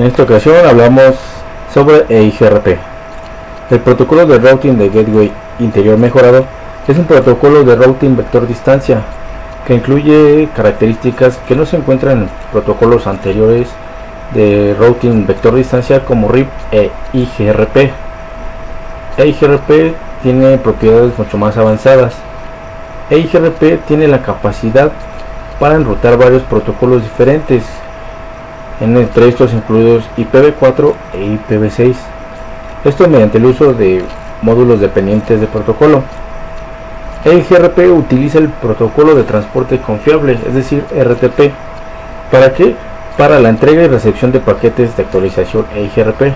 En esta ocasión hablamos sobre EIGRP. El protocolo de routing de Gateway Interior Mejorado es un protocolo de routing vector distancia que incluye características que no se encuentran en protocolos anteriores de routing vector distancia como RIP e IGRP. EIGRP tiene propiedades mucho más avanzadas. EIGRP tiene la capacidad para enrutar varios protocolos diferentes, entre estos incluidos IPv4 e IPv6. Esto mediante el uso de módulos dependientes de protocolo. EIGRP utiliza el protocolo de transporte confiable, es decir, RTP. ¿Para qué? Para la entrega y recepción de paquetes de actualización EIGRP.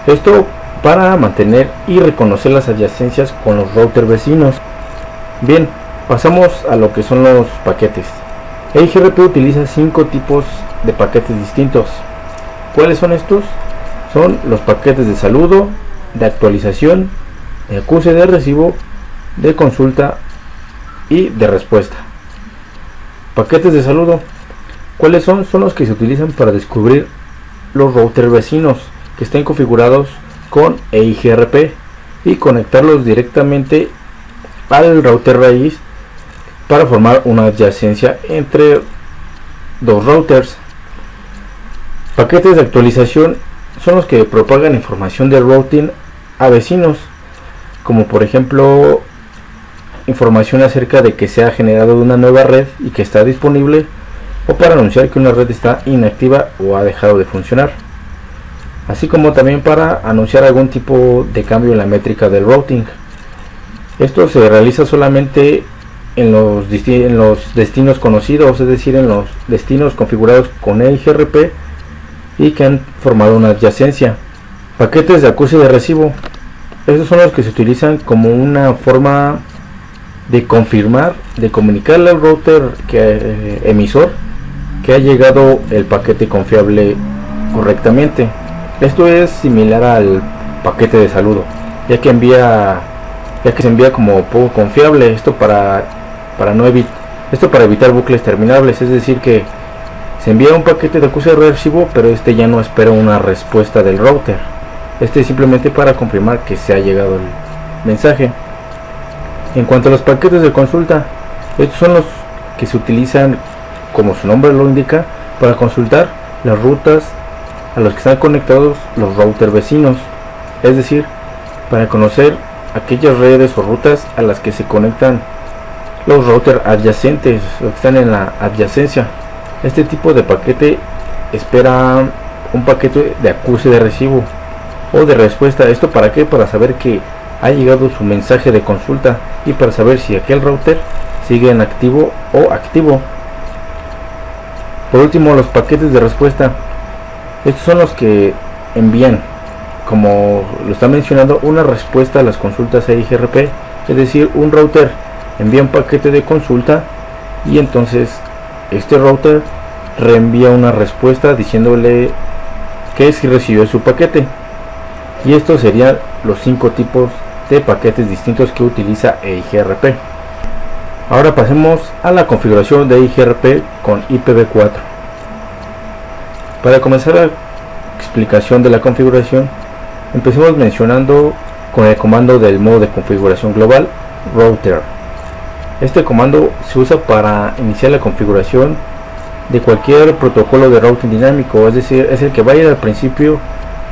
Esto para mantener y reconocer las adyacencias con los routers vecinos. Bien, pasamos a lo que son los paquetes. EIGRP utiliza 5 tipos de paquetes distintos. ¿Cuáles son estos? Son los paquetes de saludo, de actualización, de acuse de recibo, de consulta y de respuesta. Paquetes de saludo, ¿cuáles son? Son los que se utilizan para descubrir los routers vecinos que estén configurados con EIGRP y conectarlos directamente al router raíz para formar una adyacencia entre dos routers. Paquetes de actualización son los que propagan información de routing a vecinos, como por ejemplo información acerca de que se ha generado una nueva red y que está disponible, o para anunciar que una red está inactiva o ha dejado de funcionar, así como también para anunciar algún tipo de cambio en la métrica del routing. Esto se realiza solamente en los destinos conocidos, es decir, en los destinos configurados con EIGRP y que han formado una adyacencia. Paquetes de acuse de recibo, estos son los que se utilizan como una forma de confirmar, de comunicarle al router emisor que ha llegado el paquete confiable correctamente. Esto es similar al paquete de saludo, ya que se envía como poco confiable. Esto para evitar bucles terminables, es decir, que se envía un paquete de acuse de recibo, pero este ya no espera una respuesta del router. Este es simplemente para confirmar que se ha llegado el mensaje. En cuanto a los paquetes de consulta, estos son los que se utilizan, como su nombre lo indica, para consultar las rutas a los que están conectados los routers vecinos, es decir, para conocer aquellas redes o rutas a las que se conectan los routers adyacentes o que están en la adyacencia. Este tipo de paquete espera un paquete de acuse de recibo o de respuesta. ¿Esto para qué? Para saber que ha llegado su mensaje de consulta y para saber si aquel router sigue en activo o activo. Por último, los paquetes de respuesta. Estos son los que envían, como lo está mencionando, una respuesta a las consultas EIGRP, es decir, un router envía un paquete de consulta y entonces este router reenvía una respuesta diciéndole que sí recibió su paquete. Y estos serían los 5 tipos de paquetes distintos que utiliza EIGRP. Ahora pasemos a la configuración de EIGRP con IPv4. Para comenzar la explicación de la configuración, empecemos mencionando con el comando del modo de configuración global router. Este comando se usa para iniciar la configuración de cualquier protocolo de routing dinámico, es decir, es el que va a ir al principio,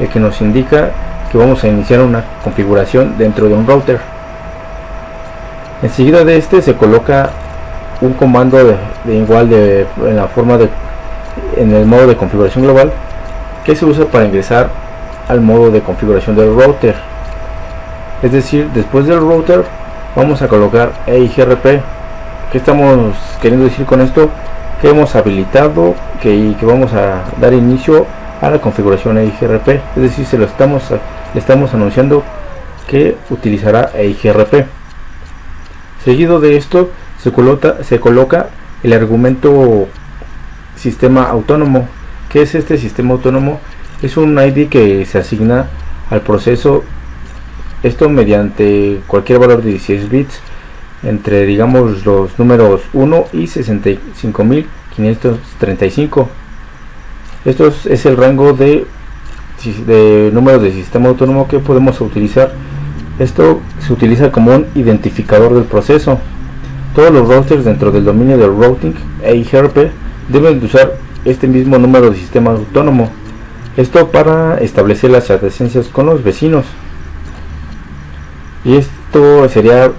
el que nos indica que vamos a iniciar una configuración dentro de un router. Enseguida de este se coloca un comando en el modo de configuración global, que se usa para ingresar al modo de configuración del router. Es decir, después del router vamos a colocar EIGRP. ¿Qué estamos queriendo decir con esto? Que hemos habilitado que vamos a dar inicio a la configuración EIGRP, es decir, le estamos anunciando que utilizará EIGRP. Seguido de esto se coloca el argumento sistema autónomo. ¿Qué es este sistema autónomo? Es un ID que se asigna al proceso, esto mediante cualquier valor de 16 bits entre, digamos, los números 1 y 65.535. Esto es el rango de números de sistema autónomo que podemos utilizar. Esto se utiliza como un identificador del proceso. Todos los routers dentro del dominio del routing e IGRP deben de usar este mismo número de sistema autónomo. Esto para establecer las adyacencias con los vecinos. Y esto sería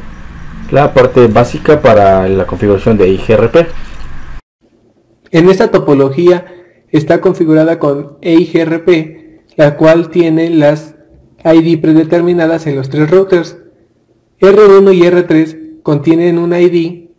la parte básica para la configuración de IGRP. En esta topología está configurada con EIGRP, la cual tiene las ID predeterminadas en los tres routers. R1 y R3 contienen una ID,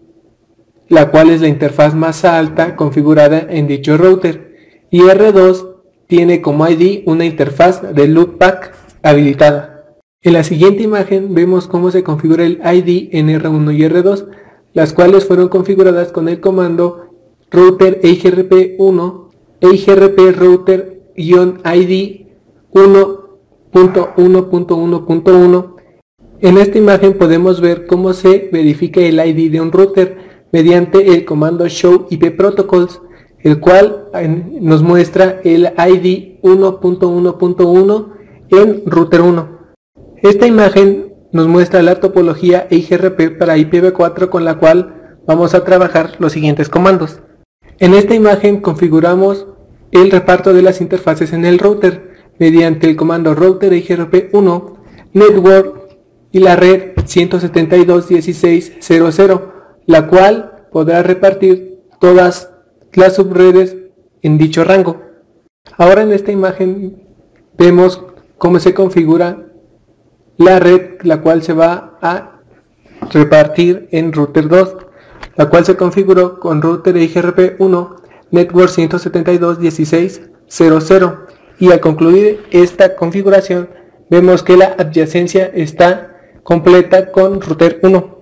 la cual es la interfaz más alta configurada en dicho router, y R2 tiene como ID una interfaz de loopback habilitada. En la siguiente imagen vemos cómo se configura el ID en R1 y R2, las cuales fueron configuradas con el comando router EIGRP1 EIGRP router-ID 1.1.1.1. En esta imagen podemos ver cómo se verifica el ID de un router mediante el comando show IP protocols, el cual nos muestra el ID 1.1.1 en router 1. Esta imagen nos muestra la topología EIGRP para IPv4, con la cual vamos a trabajar los siguientes comandos. En esta imagen configuramos el reparto de las interfaces en el router mediante el comando router EIGRP1 network y la red 172.16.0.0, la cual podrá repartir todas las subredes en dicho rango. Ahora en esta imagen vemos cómo se configura la red, la cual se va a repartir en router 2, la cual se configuró con router EIGRP1 network 172.16.0.0, y al concluir esta configuración vemos que la adyacencia está completa con router 1.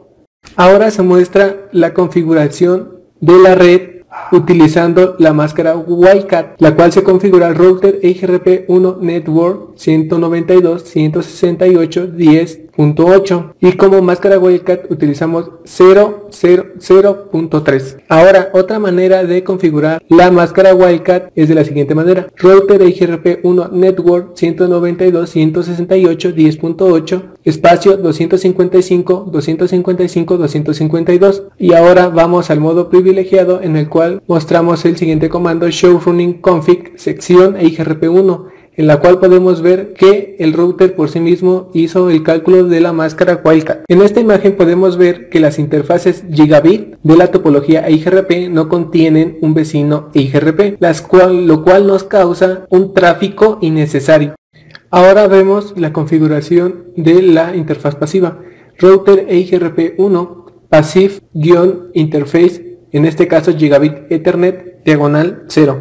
Ahora se muestra la configuración de la red utilizando la máscara Wildcat, la cual se configura al router EIGRP1 network 192.168.10.8, y como máscara Wildcat utilizamos 0.0.0.3. Ahora otra manera de configurar la máscara Wildcat es de la siguiente manera: router EIGRP1 network 192.168.10.8 espacio 255.255.252, y ahora vamos al modo privilegiado, en el cual mostramos el siguiente comando show running config sección EIGRP1, en la cual podemos ver que el router por sí mismo hizo el cálculo de la máscara Wildcat. En esta imagen podemos ver que las interfaces gigabit de la topología EIGRP no contienen un vecino EIGRP, lo cual nos causa un tráfico innecesario. Ahora vemos la configuración de la interfaz pasiva. Router EIGRP1 passive-interface, en este caso Gigabit Ethernet diagonal 0.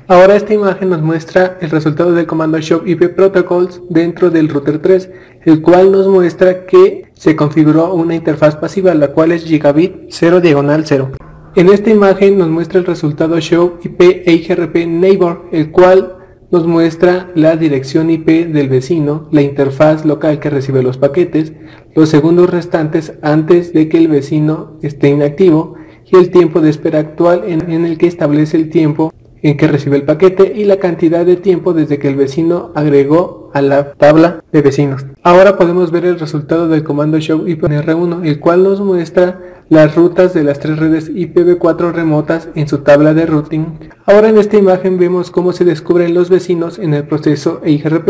Ahora esta imagen nos muestra el resultado del comando show IP protocols dentro del router 3, el cual nos muestra que se configuró una interfaz pasiva, la cual es Gigabit 0 diagonal 0. En esta imagen nos muestra el resultado show IP EIGRP neighbor, el cual nos muestra la dirección IP del vecino, la interfaz local que recibe los paquetes, los segundos restantes antes de que el vecino esté inactivo, y el tiempo de espera actual en el que establece el tiempo en que recibe el paquete, y la cantidad de tiempo desde que el vecino agregó a la tabla de vecinos. Ahora podemos ver el resultado del comando show IP en R1, el cual nos muestra las rutas de las tres redes IPv4 remotas en su tabla de routing. Ahora en esta imagen vemos cómo se descubren los vecinos en el proceso EIGRP.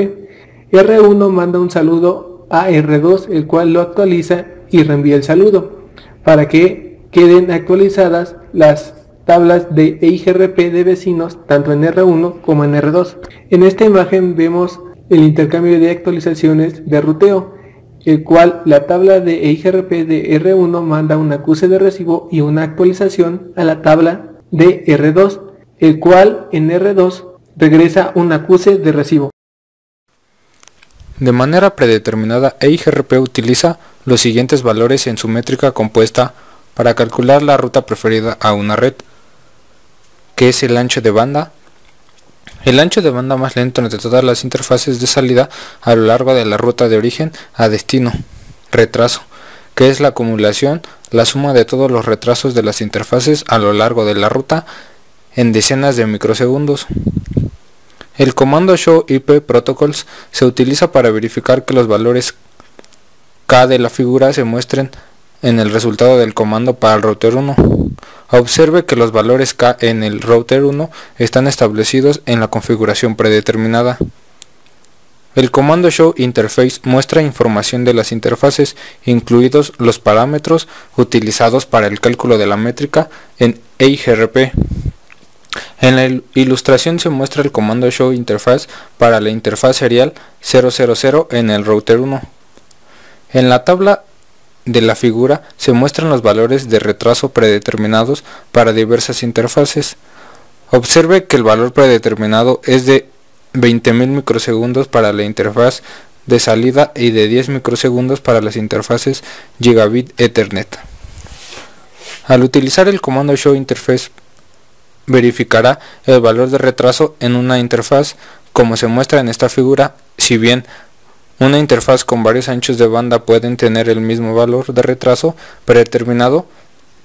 R1 manda un saludo a R2, el cual lo actualiza y reenvía el saludo para que queden actualizadas las tablas de EIGRP de vecinos tanto en R1 como en R2. En esta imagen vemos el intercambio de actualizaciones de ruteo, el cual la tabla de EIGRP de R1 manda un acuse de recibo y una actualización a la tabla de R2, el cual en R2 regresa un acuse de recibo. De manera predeterminada, EIGRP utiliza los siguientes valores en su métrica compuesta para calcular la ruta preferida a una red, que es el ancho de banda. El ancho de banda más lento entre todas las interfaces de salida a lo largo de la ruta de origen a destino. Retraso, que es la acumulación, la suma de todos los retrasos de las interfaces a lo largo de la ruta. en decenas de microsegundos. El comando Show IP Protocols se utiliza para verificar que los valores K de la figura se muestren en el resultado del comando para el router 1. Observe que los valores K en el router 1 están establecidos en la configuración predeterminada. El comando Show Interface muestra información de las interfaces, incluidos los parámetros utilizados para el cálculo de la métrica en EIGRP. En la ilustración se muestra el comando Show Interface para la interfaz serial 000 en el router 1. En la tabla de la figura se muestran los valores de retraso predeterminados para diversas interfaces. Observe que el valor predeterminado es de 20.000 microsegundos para la interfaz de salida y de 10 microsegundos para las interfaces Gigabit Ethernet. Al utilizar el comando Show Interface verificará el valor de retraso en una interfaz como se muestra en esta figura. Si bien una interfaz con varios anchos de banda pueden tener el mismo valor de retraso predeterminado,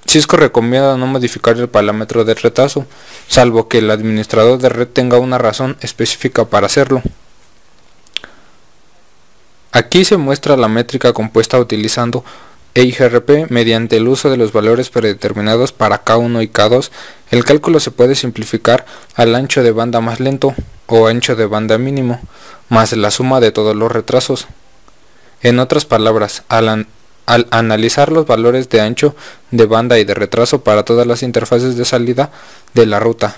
Cisco recomienda no modificar el parámetro de retraso, salvo que el administrador de red tenga una razón específica para hacerlo. Aquí se muestra la métrica compuesta utilizando EIGRP mediante el uso de los valores predeterminados para K1 y K2. El cálculo se puede simplificar al ancho de banda más lento o ancho de banda mínimo, más la suma de todos los retrasos. En otras palabras, al analizar los valores de ancho de banda y de retraso para todas las interfaces de salida de la ruta,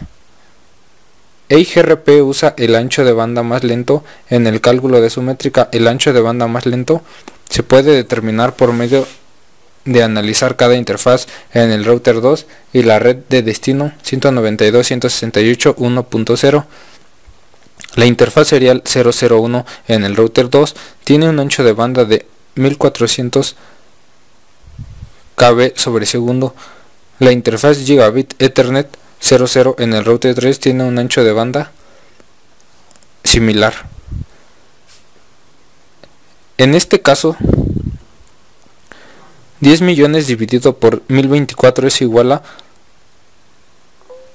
EIGRP usa el ancho de banda más lento en el cálculo de su métrica. El ancho de banda más lento se puede determinar por medio de analizar cada interfaz en el router 2 y la red de destino 192.168.1.0. La interfaz serial 001 en el router 2 tiene un ancho de banda de 1400 kb sobre segundo. La interfaz Gigabit Ethernet 00 en el router 3 tiene un ancho de banda similar. En este caso, 10 millones dividido por 1024 es igual a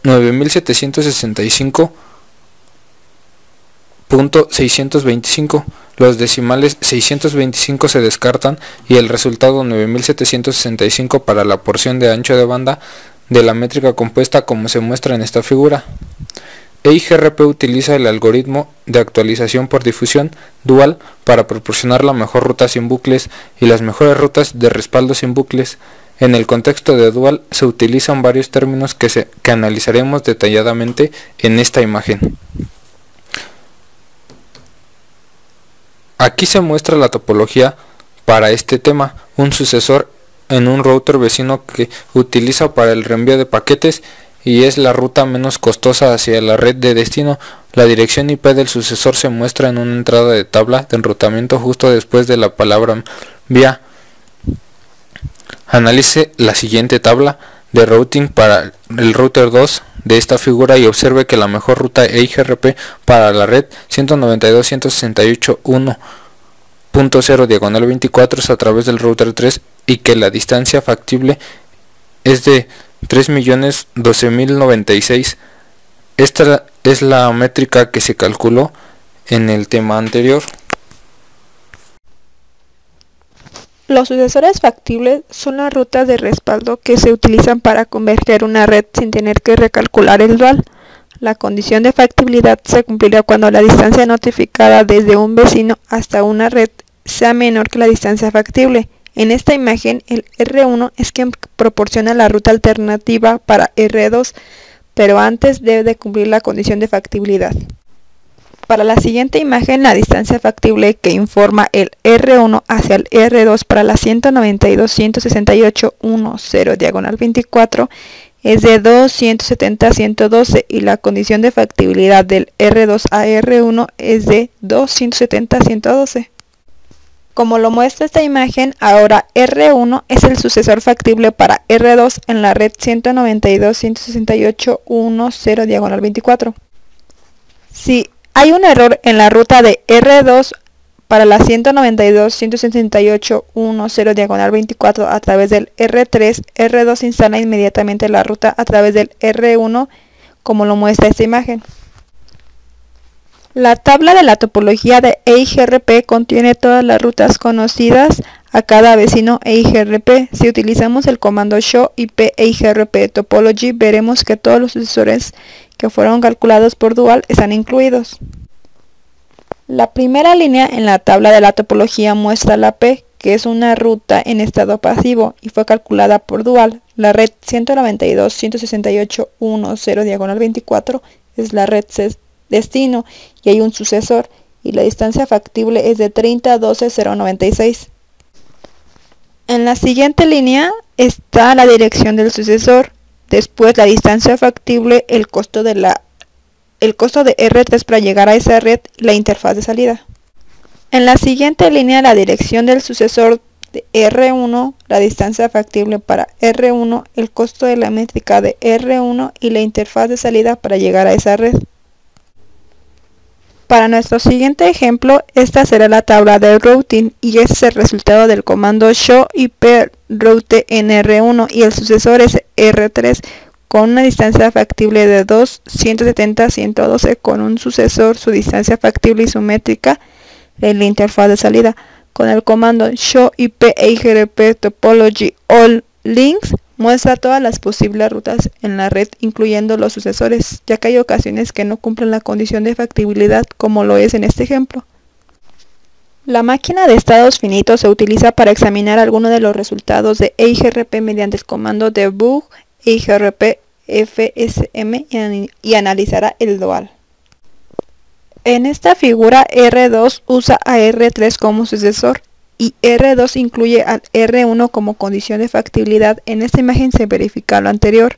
9765.625. Los decimales 625 se descartan y el resultado 9765 para la porción de ancho de banda de la métrica compuesta como se muestra en esta figura. EIGRP utiliza el algoritmo de actualización por difusión dual para proporcionar la mejor ruta sin bucles y las mejores rutas de respaldo sin bucles. En el contexto de dual se utilizan varios términos que analizaremos detalladamente en esta imagen. Aquí se muestra la topología para este tema, un sucesor en un router vecino que utiliza para el reenvío de paquetes y es la ruta menos costosa hacia la red de destino. La dirección IP del sucesor se muestra en una entrada de tabla de enrutamiento justo después de la palabra vía. Analice la siguiente tabla de routing para el router 2 de esta figura y observe que la mejor ruta EIGRP para la red 192.168.1.0 diagonal 24 es a través del router 3 y que la distancia factible es de 3.012.096. Esta es la métrica que se calculó en el tema anterior. Los sucesores factibles son las rutas de respaldo que se utilizan para converger una red sin tener que recalcular el dual. La condición de factibilidad se cumplirá cuando la distancia notificada desde un vecino hasta una red sea menor que la distancia factible. En esta imagen, el R1 es quien proporciona la ruta alternativa para R2, pero antes debe de cumplir la condición de factibilidad. Para la siguiente imagen, la distancia factible que informa el R1 hacia el R2 para la 192.168.1.0 diagonal 24 es de 270.112 y la condición de factibilidad del R2 a R1 es de 270.112. Como lo muestra esta imagen, ahora R1 es el sucesor factible para R2 en la red 192.168.1.0 diagonal 24. Si hay un error en la ruta de R2 para la 192.168.1.0 diagonal 24 a través del R3, R2 instala inmediatamente la ruta a través del R1 como lo muestra esta imagen. La tabla de la topología de EIGRP contiene todas las rutas conocidas a cada vecino EIGRP. Si utilizamos el comando show IP EIGRP topology, veremos que todos los sucesores que fueron calculados por dual están incluidos. La primera línea en la tabla de la topología muestra la P, que es una ruta en estado pasivo y fue calculada por dual. La red 192.168.1.0/24 es la red destino y hay un sucesor, y la distancia factible es de 30.12.096. En la siguiente línea está la dirección del sucesor, después la distancia factible, el costo de R3 para llegar a esa red y la interfaz de salida. En la siguiente línea la dirección del sucesor de R1, la distancia factible para R1, el costo de la métrica de R1 y la interfaz de salida para llegar a esa red. Para nuestro siguiente ejemplo, esta será la tabla de routing y este es el resultado del comando show IP route en R1 y el sucesor es R3 con una distancia factible de 2, 170, 112 con un sucesor, su distancia factible y su métrica en la interfaz de salida. Con el comando show IP EIGRP topology all links muestra todas las posibles rutas en la red, incluyendo los sucesores, ya que hay ocasiones que no cumplen la condición de factibilidad, como lo es en este ejemplo. La máquina de estados finitos se utiliza para examinar alguno de los resultados de EIGRP mediante el comando debug EIGRP FSM y analizará el dual. En esta figura R2 usa a R3 como sucesor y R2 incluye al R1 como condición de factibilidad. En esta imagen se verifica lo anterior.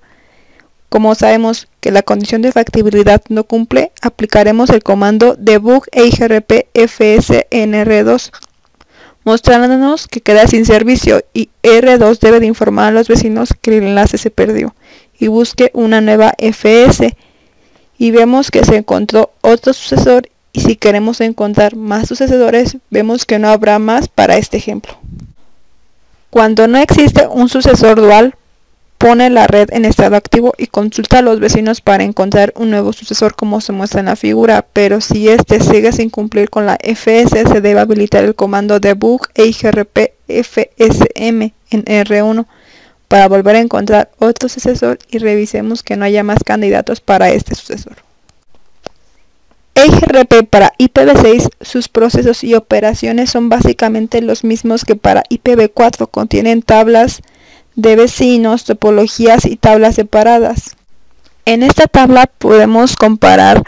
Como sabemos que la condición de factibilidad no cumple, aplicaremos el comando debug EIGRP FSNR2, mostrándonos que queda sin servicio y R2 debe de informar a los vecinos que el enlace se perdió y busque una nueva FS. Y vemos que se encontró otro sucesor, y si queremos encontrar más sucesores, vemos que no habrá más para este ejemplo. Cuando no existe un sucesor dual, pone la red en estado activo y consulta a los vecinos para encontrar un nuevo sucesor como se muestra en la figura, pero si este sigue sin cumplir con la FS, se debe habilitar el comando debug EIGRP FSM en R1 para volver a encontrar otro sucesor y revisemos que no haya más candidatos para este sucesor. EIGRP para IPv6, sus procesos y operaciones son básicamente los mismos que para IPv4, contienen tablas de vecinos, topologías y tablas separadas. En esta tabla podemos comparar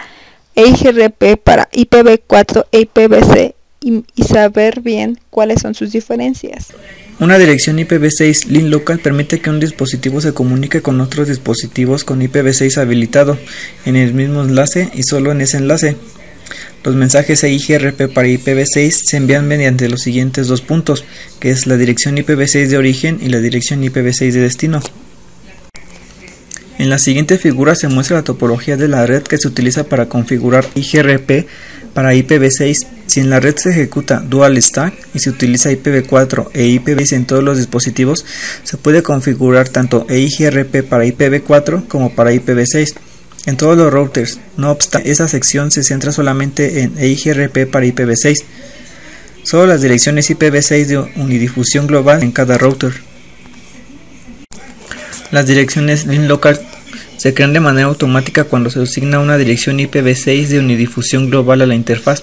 EIGRP para IPv4 e IPv6 y saber bien cuáles son sus diferencias. Una dirección IPv6 link local permite que un dispositivo se comunique con otros dispositivos con IPv6 habilitado en el mismo enlace y solo en ese enlace. Los mensajes EIGRP para IPv6 se envían mediante los siguientes dos puntos, que es la dirección IPv6 de origen y la dirección IPv6 de destino. En la siguiente figura se muestra la topología de la red que se utiliza para configurar EIGRP para IPv6. Si en la red se ejecuta Dual Stack y se utiliza IPv4 e IPv6 en todos los dispositivos, se puede configurar tanto EIGRP para IPv4 como para IPv6 en todos los routers. No obstante, esa sección se centra solamente en EIGRP para IPv6. Solo las direcciones IPv6 de unidifusión global en cada router. Las direcciones link local se crean de manera automática cuando se asigna una dirección IPv6 de unidifusión global a la interfaz.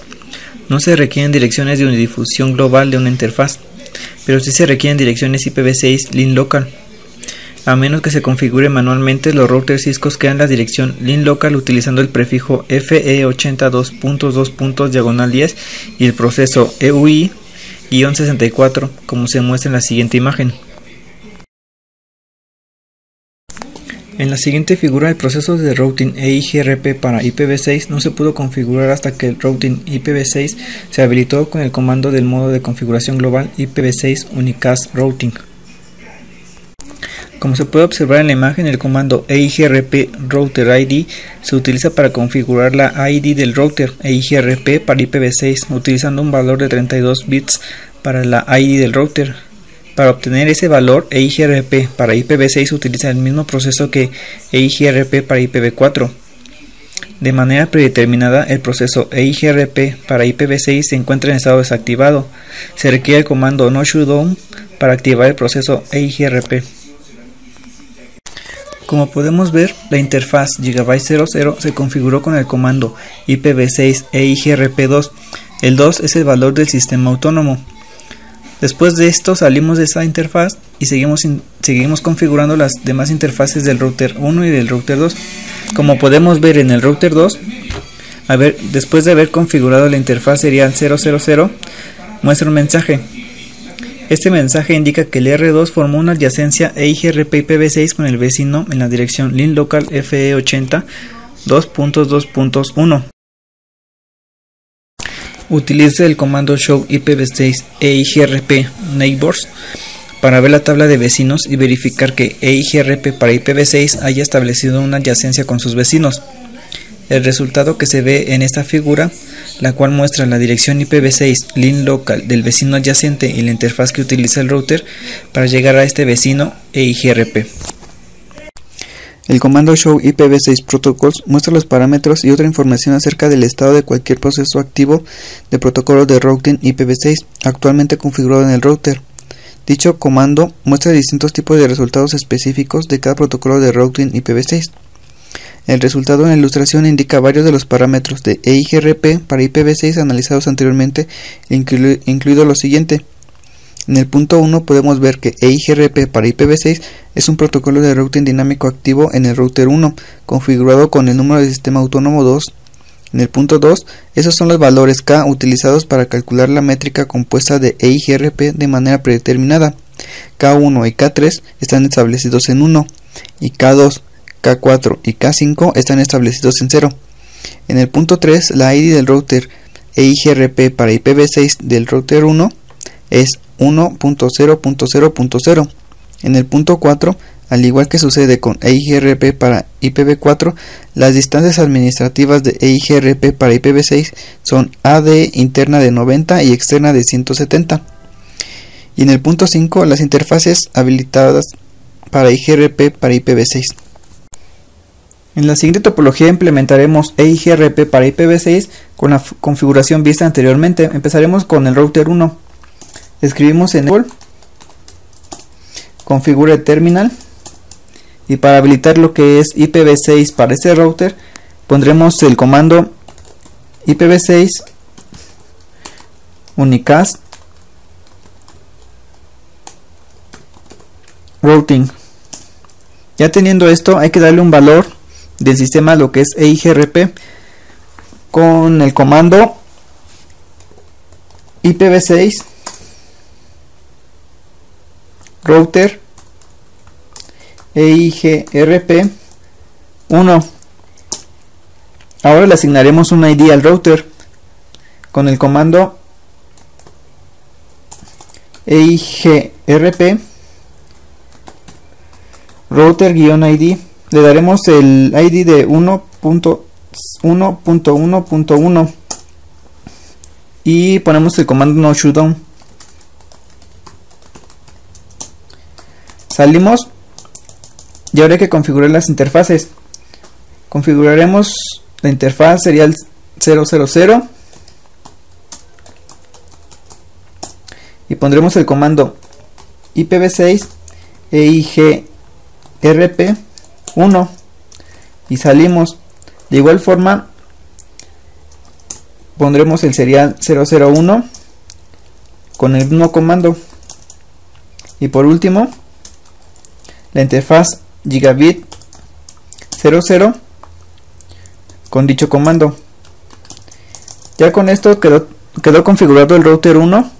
No se requieren direcciones de unidifusión global de una interfaz, pero sí se requieren direcciones IPv6 link local. A menos que se configure manualmente, los routers Cisco crean la dirección link local utilizando el prefijo FE82.2.10 y el proceso EUI-64, como se muestra en la siguiente imagen. En la siguiente figura, el proceso de routing EIGRP para IPv6 no se pudo configurar hasta que el routing IPv6 se habilitó con el comando del modo de configuración global IPv6 Unicast Routing. Como se puede observar en la imagen, el comando EIGRP Router ID se utiliza para configurar la ID del router EIGRP para IPv6 utilizando un valor de 32 bits para la ID del router. Para obtener ese valor, EIGRP para IPv6 utiliza el mismo proceso que EIGRP para IPv4. De manera predeterminada, el proceso EIGRP para IPv6 se encuentra en estado desactivado. Se requiere el comando no shutdown para activar el proceso EIGRP. Como podemos ver, la interfaz GB00 se configuró con el comando IPv6 EIGRP2. El 2 es el valor del sistema autónomo. Después de esto salimos de esta interfaz y seguimos configurando las demás interfaces del router 1 y del router 2. Como podemos ver en el router 2, después de haber configurado la interfaz serial 000, muestra un mensaje. Este mensaje indica que el R2 formó una adyacencia EIGRP IPv6 con el vecino en la dirección lin local FE80 2.2.1. Utilice el comando show IPv6 EIGRP neighbors para ver la tabla de vecinos y verificar que EIGRP para IPv6 haya establecido una adyacencia con sus vecinos. El resultado que se ve en esta figura, la cual muestra la dirección IPv6 lin local del vecino adyacente y la interfaz que utiliza el router para llegar a este vecino EIGRP. El comando show IPv6 protocols muestra los parámetros y otra información acerca del estado de cualquier proceso activo de protocolo de routing IPv6 actualmente configurado en el router. Dicho comando muestra distintos tipos de resultados específicos de cada protocolo de routing IPv6. El resultado en la ilustración indica varios de los parámetros de EIGRP para IPv6 analizados anteriormente, incluido lo siguiente. En el punto 1 podemos ver que EIGRP para IPv6 es un protocolo de routing dinámico activo en el router 1, configurado con el número de sistema autónomo 2. En el punto 2, esos son los valores K utilizados para calcular la métrica compuesta de EIGRP de manera predeterminada. K1 y K3 están establecidos en 1, y K2, K4 y K5 están establecidos en 0. En el punto 3, la ID del router EIGRP para IPv6 del router 1 es 1.0.0.0. En el punto 4, al igual que sucede con EIGRP para IPv4, las distancias administrativas de EIGRP para IPv6 son AD interna de 90 y externa de 170. Y en el punto 5, las interfaces habilitadas para EIGRP para IPv6. En la siguiente topología implementaremos EIGRP para IPv6 con la configuración vista anteriormente. Empezaremos con el router 1. Escribimos en el configure terminal y para habilitar lo que es IPv6 para este router pondremos el comando IPv6 unicast routing. Ya teniendo esto, hay que darle un valor del sistema a lo que es EIGRP con el comando IPv6 router EIGRP 1. Ahora le asignaremos un ID al router con el comando EIGRP router-id. Le daremos el ID de 1.1.1.1 y ponemos el comando no shutdown. Salimos y ahora hay que configurar las interfaces. Configuraremos la interfaz serial 000 y pondremos el comando IPv6 EIGRP 1 y salimos. De igual forma pondremos el serial 001 con el mismo comando y por último la interfaz gigabit 00 con dicho comando. Ya con esto quedó configurado el router 1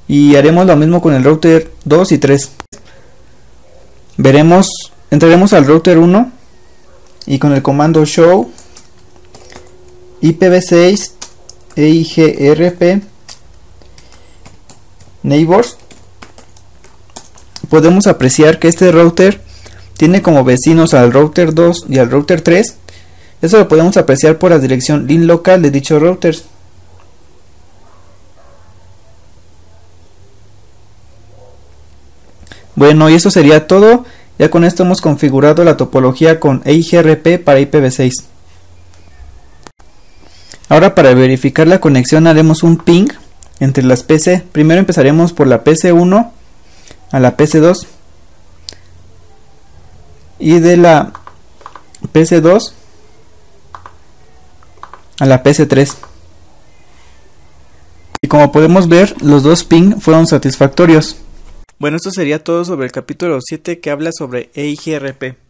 y haremos lo mismo con el router 2 y 3. Entraremos al router 1 y con el comando show IPv6 EIGRP neighbors podemos apreciar que este router tiene como vecinos al router 2 y al router 3. Eso lo podemos apreciar por la dirección lin local de dichos routers. Bueno, y eso sería todo. Ya con esto hemos configurado la topología con EIGRP para IPv6. Ahora para verificar la conexión haremos un ping entre las PC. Primero empezaremos por la PC1 a la PC2 y de la PC2 a la PC3. Y como podemos ver, los dos ping fueron satisfactorios. Bueno, esto sería todo sobre el capítulo 7 que habla sobre EIGRP.